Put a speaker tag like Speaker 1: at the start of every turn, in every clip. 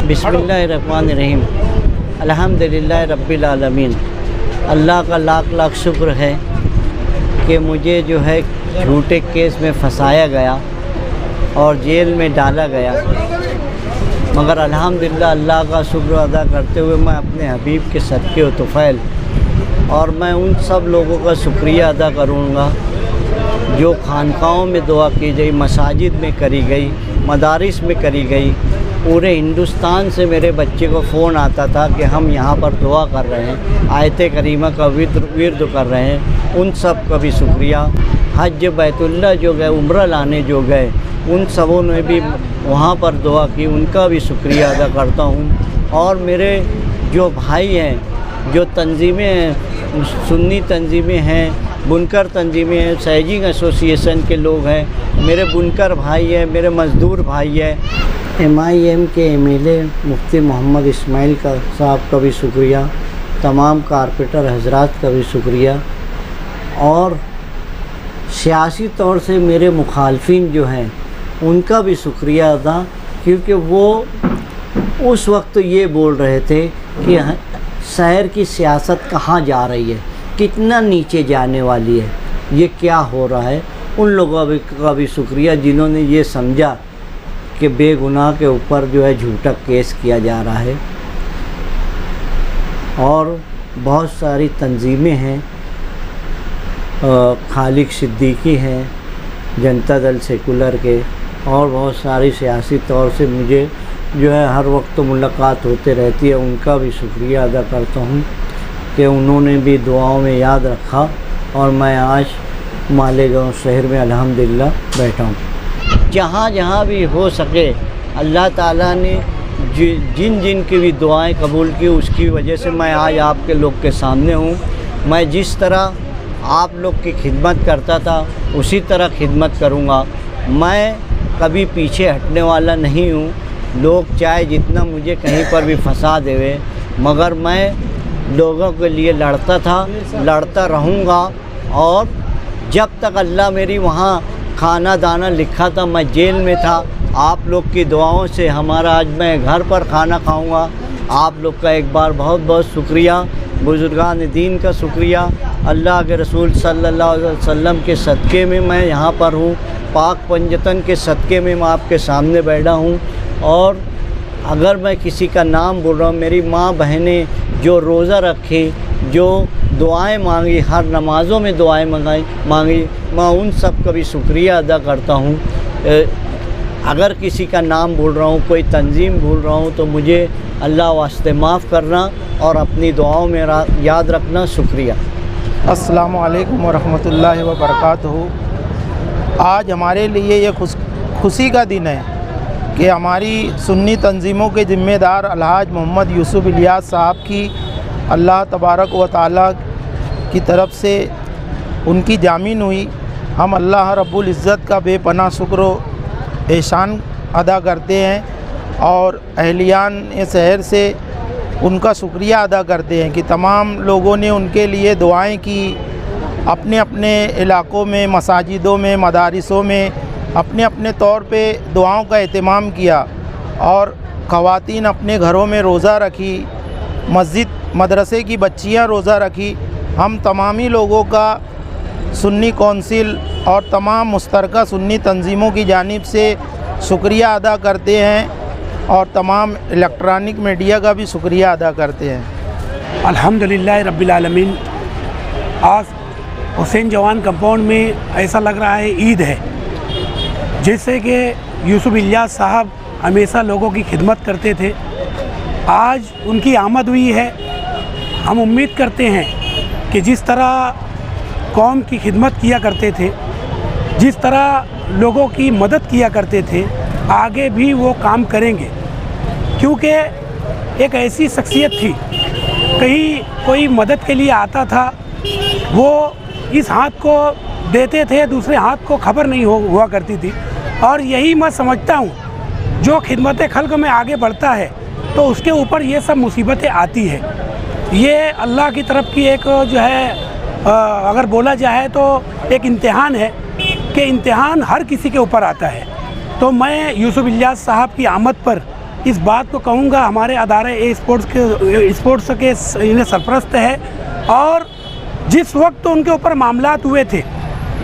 Speaker 1: बिस्मिल्लाहिर्रहमानिर्रहीम। अल्हम्दुलिल्लाह रब्बिल आलमीन। अल्लाह का लाख लाख शुक्र है कि मुझे जो है झूठे केस में फंसाया गया और जेल में डाला गया, मगर अल्हम्दुलिल्लाह अल्लाह का शुक्र अदा करते हुए मैं अपने हबीब के सदक़े व तुफ़ैल और मैं उन सब लोगों का शुक्रिया अदा करूँगा जो खानकाहों में दुआ की गई, मसाजिद में करी गई, मदारिस में करी गई। पूरे हिंदुस्तान से मेरे बच्चे को फ़ोन आता था कि हम यहाँ पर दुआ कर रहे हैं, आयत करीमा का विर्द कर रहे हैं। उन सब का भी शुक्रिया। हज बैतुल्लाह जो गए, उम्रा लाने जो गए, उन सबों ने भी वहाँ पर दुआ की, उनका भी शुक्रिया अदा करता हूँ। और मेरे जो भाई हैं, जो तंजीमें हैं, सुन्नी तंजीमें हैं, बुनकर तंजीमें हैं, सैजिंग एसोसिएशन के लोग हैं, मेरे बुनकर भाई हैं, मेरे मज़दूर भाई हैं, MIM के MLA मुफ्ती मोहम्मद इस्माइल का साहब का भी शुक्रिया, तमाम कारपेंटर हजरात का भी शुक्रिया, और सियासी तौर से मेरे मुखालफिन जो हैं उनका भी शुक्रिया अदा, क्योंकि वो उस वक्त ये बोल रहे थे कि शहर की सियासत कहाँ जा रही है, कितना नीचे जाने वाली है, ये क्या हो रहा है। उन लोगों का भी शुक्रिया जिन्होंने ये समझा कि बेगुनाह के ऊपर जो है झूठा केस किया जा रहा है। और बहुत सारी तंजीमें हैं, खालिक सिद्दीकी हैं, जनता दल सेकुलर के, और बहुत सारी सियासी तौर से मुझे जो है हर वक्त मुलाकात होते रहती है। उनका भी शुक्रिया अदा करता हूँ कि उन्होंने भी दुआओं में याद रखा और मैं आज मालेगांव शहर में अल्हम्दुलिल्लाह बैठा हूँ। जहाँ जहाँ भी हो सके अल्लाह ताला ने जिन जिन की भी दुआएं कबूल की, उसकी वजह से मैं आज आपके लोग के सामने हूँ। मैं जिस तरह आप लोग की खिदमत करता था उसी तरह खिदमत करूँगा। मैं कभी पीछे हटने वाला नहीं हूँ। लोग चाहे जितना मुझे कहीं पर भी फंसा देवे, मगर मैं लोगों के लिए लड़ता था, लड़ता रहूँगा। और जब तक अल्लाह मेरी वहाँ खाना दाना लिखा था, मैं जेल में था, आप लोग की दुआओं से हमारा आज मैं घर पर खाना खाऊँगा। आप लोग का एक बार बहुत बहुत शुक्रिया, बुजुर्गान दीन का शुक्रिया, अल्लाह के रसूल सल्लल्लाहु अलैहि वसल्लम के सदक़े में मैं यहाँ पर हूँ, पाक पंजतन के सदक़े में मैं आपके सामने बैठा हूँ। और अगर मैं किसी का नाम बोल रहा हूँ, मेरी माँ बहनें जो रोज़ा रखी, जो दुआएं मांगी, हर नमाज़ों में दुआएं मांगी, मैं उन सब का भी शुक्रिया अदा करता हूँ। अगर किसी का नाम भूल रहा हूँ, कोई तंजीम भूल रहा हूँ, तो मुझे अल्लाह वास्ते माफ़ करना और अपनी दुआओं में याद रखना। शुक्रिया।
Speaker 2: अस्सलामु अलैकुम वरहमतुल्लाहि वबरकातुहू। आज हमारे लिए ये खुशी का दिन है कि हमारी सुन्नी तंजीमों के ज़िम्मेदार अलहाज मोहम्मद यूसुफ इलियास साहब की अल्लाह तबारक व तआला की तरफ से उनकी जामीन हुई। हम अल्लाह रब्बुल इज़्ज़त का बेपनाह शुक्र व एहसान अदा करते हैं और अहलियान शहर से उनका शुक्रिया अदा करते हैं कि तमाम लोगों ने उनके लिए दुआएं की, अपने अपने इलाक़ों में, मसाजिदों में, मदारिसों में अपने अपने तौर पे दुआओं का एहतमाम किया। और ख़वातीन अपने घरों में रोज़ा रखी, मस्जिद मदरसे की बच्चियां रोज़ा रखी। हम तमामी लोगों का सुन्नी कौंसिल और तमाम मुश्तरका सुन्नी तंजीमों की जानिब से शुक्रिया अदा करते हैं और तमाम इलेक्ट्रॉनिक मीडिया का भी शुक्रिया अदा करते हैं।
Speaker 3: अल्हम्दुलिल्लाह रब्बिल आलमीन। आज हुसैन जवान कंपाउंड में ऐसा लग रहा है ईद है, जैसे कि यूसुफ इलियास साहब हमेशा लोगों की खिदमत करते थे। आज उनकी आमद हुई है। हम उम्मीद करते हैं कि जिस तरह कौम की खिदमत किया करते थे, जिस तरह लोगों की मदद किया करते थे, आगे भी वो काम करेंगे, क्योंकि एक ऐसी शख्सियत थी, कहीं कोई मदद के लिए आता था, वो इस हाथ को देते थे, दूसरे हाथ को खबर नहीं हुआ करती थी। और यही मैं समझता हूँ, जो खिदमत खल्क़ में आगे बढ़ता है तो उसके ऊपर ये सब मुसीबतें आती है। ये अल्लाह की तरफ की एक जो है अगर बोला जाए तो एक इम्तिहान है कि इम्तिहान हर किसी के ऊपर आता है। तो मैं यूसुफ इलियास साहब की आमद पर इस बात को कहूँगा, हमारे अदारे स्पोर्ट्स के इन्हें सरपरस्त है और जिस वक्त उनके ऊपर मामलात हुए थे,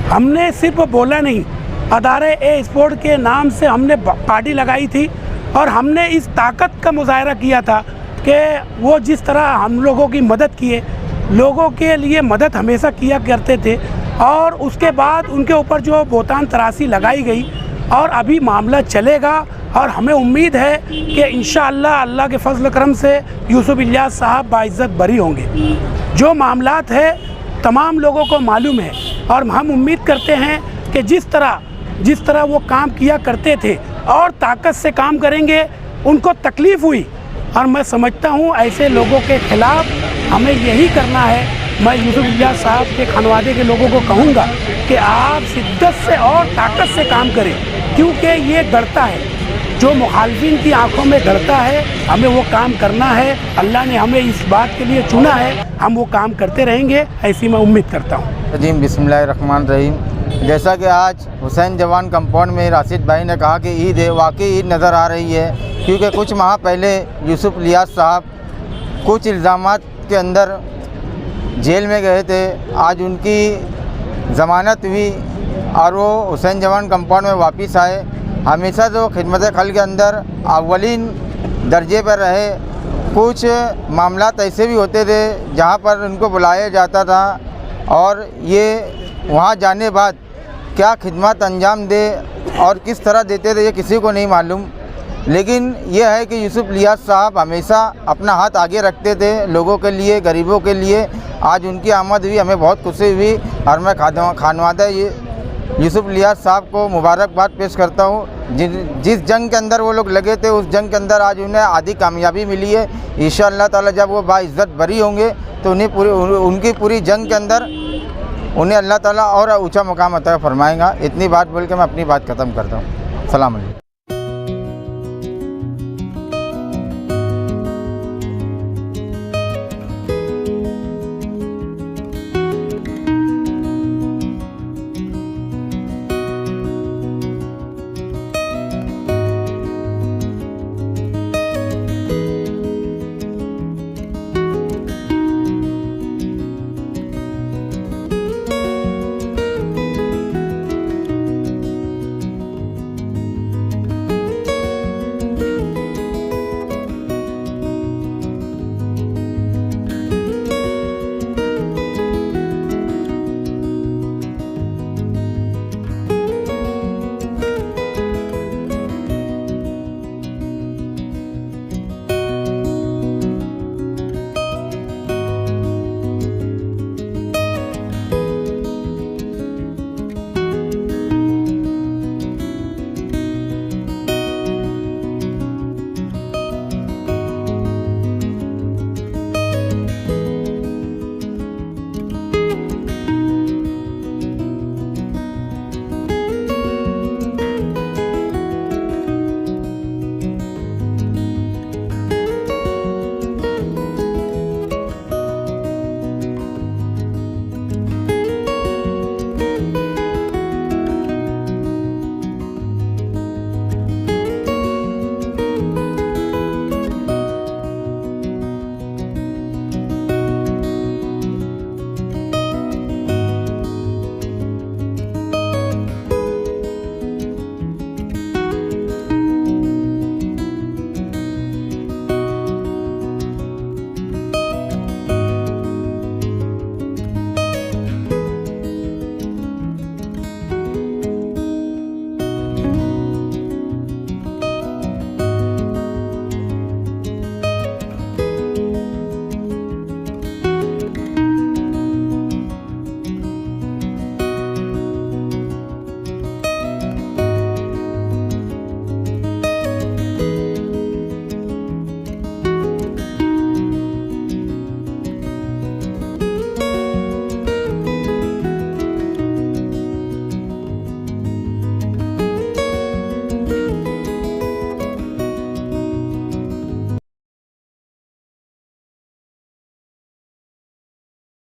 Speaker 3: हमने सिर्फ बोला नहीं, अदारे स्पोर्ट के नाम से हमने पार्टी लगाई थी और हमने इस ताकत का मुजाहरा किया था कि वो जिस तरह हम लोगों की मदद किए, लोगों के लिए मदद हमेशा किया करते थे और उसके बाद उनके ऊपर जो बोतान तराशी लगाई गई और अभी मामला चलेगा और हमें उम्मीद है कि इंशाअल्लाह अल्लाह के फजल करम से यूसुफ इलियास साहब बाइज़्ज़त बरी होंगे। जो मामलात है तमाम लोगों को मालूम है और हम उम्मीद करते हैं कि जिस तरह वो काम किया करते थे और ताकत से काम करेंगे। उनको तकलीफ़ हुई और मैं समझता हूँ ऐसे लोगों के ख़िलाफ़ हमें यही करना है। मैं यूसुफ इलियास साहब के खानवादे के लोगों को कहूँगा कि आप शिद्दत से और ताकत से काम करें, क्योंकि ये गढ़ता है, जो मुखालफिन की आंखों में गढ़ता है। हमें वो काम करना है, अल्लाह ने हमें इस बात के लिए चुना है, हम वो काम करते रहेंगे, ऐसी मैं उम्मीद करता हूँ।
Speaker 4: जी बिस्मिल्लाहिर्रहमानिर्रहीम। जैसा कि आज हुसैन जवान कंपाउंड में राशिद भाई ने कहा कि ईद है, वाकई ईद नज़र आ रही है, क्योंकि कुछ माह पहले यूसुफ इलियास साहब कुछ इल्ज़ामात के अंदर जेल में गए थे। आज उनकी ज़मानत हुई और वो हुसैन जवान कंपाउंड में वापस आए। हमेशा जो खिदमत खल के अंदर अव्वलीन दर्जे पर रहे। कुछ मामलात ऐसे भी होते थे जहाँ पर उनको बुलाया जाता था और ये वहाँ जाने बाद क्या खिदमत अंजाम दे और किस तरह देते थे ये किसी को नहीं मालूम। लेकिन ये है कि यूसुफ इलियास साहब हमेशा अपना हाथ आगे रखते थे लोगों के लिए, गरीबों के लिए। आज उनकी आमद हुई, हमें बहुत खुशी हुई और मैं खानवादा यूसुफ इलियास साहब को मुबारकबाद पेश करता हूँ। जिस जंग के अंदर वो लोग लगे थे, उस जंग के अंदर आज उन्हें आधी कामयाबी मिली है। इंशाअल्लाह ताला जब वो बाइज़्ज़त बरी होंगे तो उनकी पूरी जंग के अंदर उन्हें अल्लाह ताला और ऊंचा मुकाम अता फरमाएगा। इतनी बात बोल के मैं अपनी बात ख़त्म करता हूँ। सलाम अलैकुम।